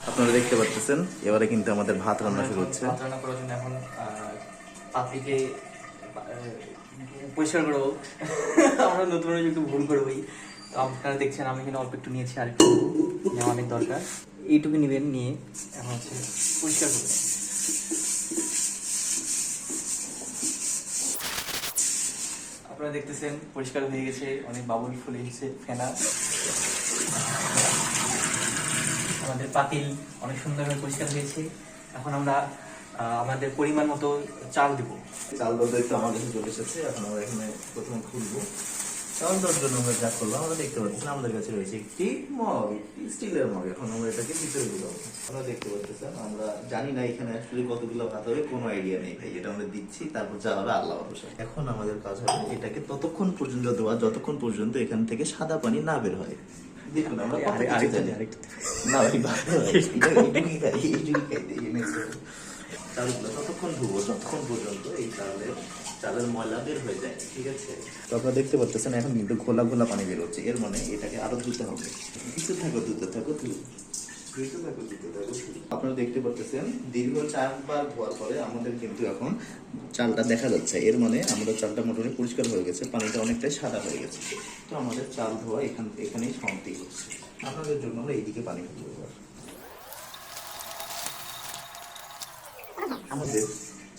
আপনারা দেখতে পাচ্ছেন এবারে কিন্তু আমাদের ভাত রান্না শুরু হচ্ছে। ভাত রান্না করার জন্য এখন পাতিকে পরিষ্কার করবো। আমরা নতুন একটু ভুল করবোই। তো আপনারা দেখছেন আমি এখানে অল্প একটু নিয়েছি, আর একটু নেওয়া অনেক দরকার। এইটুকু নেবেন, নিয়ে এখন হচ্ছে পরিষ্কার করবেন। আপনারা দেখতেছেন পরিষ্কার হয়ে গেছে, অনেক বাবুল ফুলে গেছে, ফেনা। আমাদের পাতিল অনেক সুন্দরভাবে পরিষ্কার হয়েছে। এখন আমরা আমাদের পরিমাণ মতো চাল দিব। চাল দেওয়া একটু আমার কাছে চলে এসেছে। এখন আমরা এখানে প্রথমে খুলবো। চাল দেওয়ার জন্য আমরা যা করলাম, আমরা দেখতে পাচ্ছেন আমাদের কাছে রয়েছে একটি মগ, স্টিলের মগ। এখন আমরা এটাকে ভিতরে দিলাম। আমরা দেখতে পাচ্ছেন, আমরা জানি না এখানে আসলে কতগুলো ভাত হবে, কোনো আইডিয়া নেই ভাই। এটা আমরা দিচ্ছি, তারপর যা হবে আল্লাহ ভরসা। এখন আমাদের কাজ হবে এটাকে ততক্ষণ পর্যন্ত দেওয়া যতক্ষণ পর্যন্ত এখান থেকে সাদা পানি না বের হয়। দেখুন আমরা না চালগুলো ততক্ষণ ধুবো যতক্ষণ পর্যন্ত এই চালের ময়লা বের হয়ে যায়, ঠিক আছে? তো আপনারা দেখতে পাচ্ছেন এখন কিন্তু ঘোলা ঘোলা পানি বের হচ্ছে। এর মানে এটাকে আরো ধুতে হবে। ধুতে থাকো। আপনারা দেখতে পাচ্ছেন দীর্ঘ 4 বার ধোয়ার পরে আমাদের কিন্তু এখন চালটা দেখা যাচ্ছে। এর মানে আমাদের চালটা মোটামুটি পরিষ্কার হয়ে গেছে, পানিটা অনেকটাই সাদা হয়ে গেছে। তো আমাদের চাল ধোয়া এখানেই সমাপ্তি হচ্ছে। আপনাদের জন্য আমরা এইদিকে পানি ফেলবো। আমাদের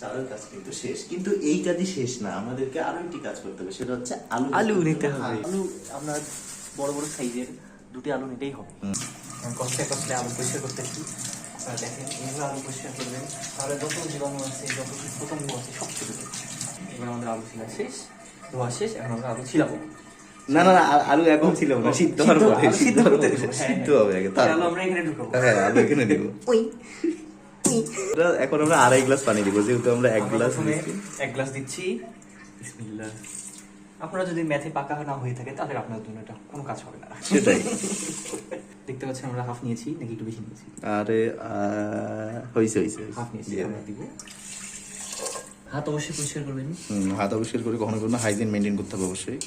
চালের কাজ কিন্তু শেষ, কিন্তু এই কাজই শেষ না, আমাদেরকে আরো একটি কাজ করতে হবে, সেটা হচ্ছে আলু নিতে হবে। আলু আমরা বড় বড় সাইজের 2টি আলু নিতেই হবে। কষ্টে আলু পরিষ্কার করতেছি। আপনারা দেখেন এইভাবে আলু পরিষ্কার করবেন, তাহলে যত জীবাণু আছে, যত পতঙ্গ আছে সব চলে যাবে। এবার আমাদের আলু ছিলা শেষ, ধোয়া শেষ। এখন আমরা আলু ছিলাবো। না আলু এখন ছিল না, সিদ্ধ হবে আগে, আলু আমরা এখানে ঢুকাবো। হ্যাঁ, আলু এখানে দিব। এখন আমরা 2.5 গ্লাস পানি দিব, যেহেতু আমরা 1 গ্লাস দিচ্ছি। বিসমিল্লাহ। আপনারা যদি ম্যাথে পাকা না হয়ে থাকে তাহলে আপনাদের জন্য এটা কোনো কাজ হবে না। সেটাই। দেখতে পাচ্ছেন আমরা হাফ নিয়েছি, নাকি একটু বেশি নিয়েছি? আরে হইছে হাফ নিয়েছি। আমরা দিব। হাত অবশ্যই পরিষ্কার করবেন। হাত অবশ্যই করে কখনো কোনো হাইজিন মেনটেন করতে হবে অবশ্যই।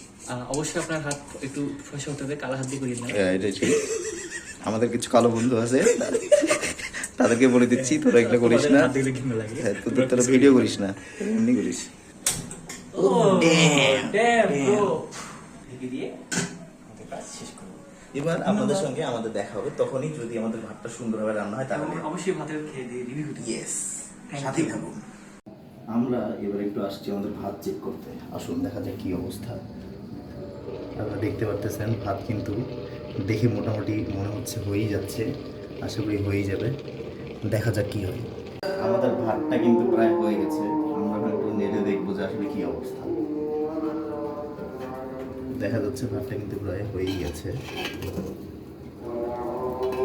অবশ্যই আপনার হাত একটু ফর্সা হতে হবে, কালো হাত দিয়ে করিয়ে না। এটাই ঠিক। আমাদের কিছু কালো বন্ধু আছে, তাদেরকে বলে দিচ্ছি তোরা এগুলো করিস না, তোরা ভিডিও করিস না, এমনি করিস। এবার আপনাদের সঙ্গে আমাদের দেখা হবে তখনই, যদি আমাদের ভাতটা সুন্দরভাবে রান্না হয় তাহলে অবশ্যই ভাতের খেয়ে দিয়ে রিভিউ দিতে। ইয়েস, সাথেই থাকুন। আমরা এবার একটু আসছি আমাদের ভাত চেক করতে। আসুন দেখা যাক কি অবস্থা। আপনারা দেখতে পারতেছেন ভাত কিন্তু দেখে মোটামুটি মনে হচ্ছে হয়েই যাচ্ছে, আশা করি হয়েই যাবে। দেখা যাক কি হয়। আমাদের ভাতটা কিন্তু প্রায় হয়ে গেছে। আমরা একটু নেড়ে দেখবো যে আসলে কি অবস্থা। দেখা যাচ্ছে ভাতটা কিন্তু প্রায় হয়েই গেছে।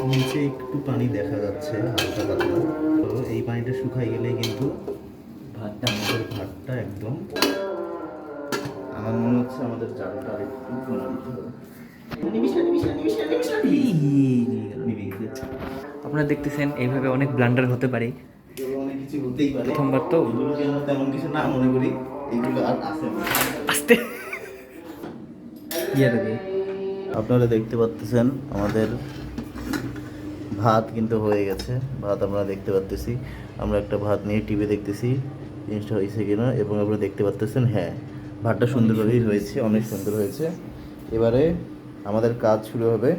নিচে একটু পানি দেখা যাচ্ছে হালকা পাতলা। তো এই পানিটা শুকাই গেলে কিন্তু ভাতটা একদম, আমার মনে হচ্ছে আমাদের জালটা একটু কমে দিতে হবে। আপনারা দেখতেছেন এইভাবে অনেক ব্লান্ডার হতে পারে, অনেক কিছু হতেই পারে। প্রথমবার তো তেমন কিছু না মনে করি, এইগুলো আর আছে আস্তে আপনারা দেখতে পাচ্ছেন আমাদের ভাত কিন্তু হয়ে গেছে। ভাত আমরা দেখতে পাচ্তেছি, আমরা একটা ভাত নিয়ে টিভি দেখতেছি জিনিসটা হয়েছে কিনা, এবং আপনারা দেখতে পাচ্তেছেন হ্যাঁ ভাতটা সুন্দরভাবেই হয়েছে, অনেক সুন্দর হয়েছে। এবারে আমাদের কাজ শুরু হবে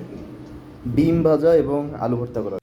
ডিম ভাজা এবং আলু ভর্তা করা।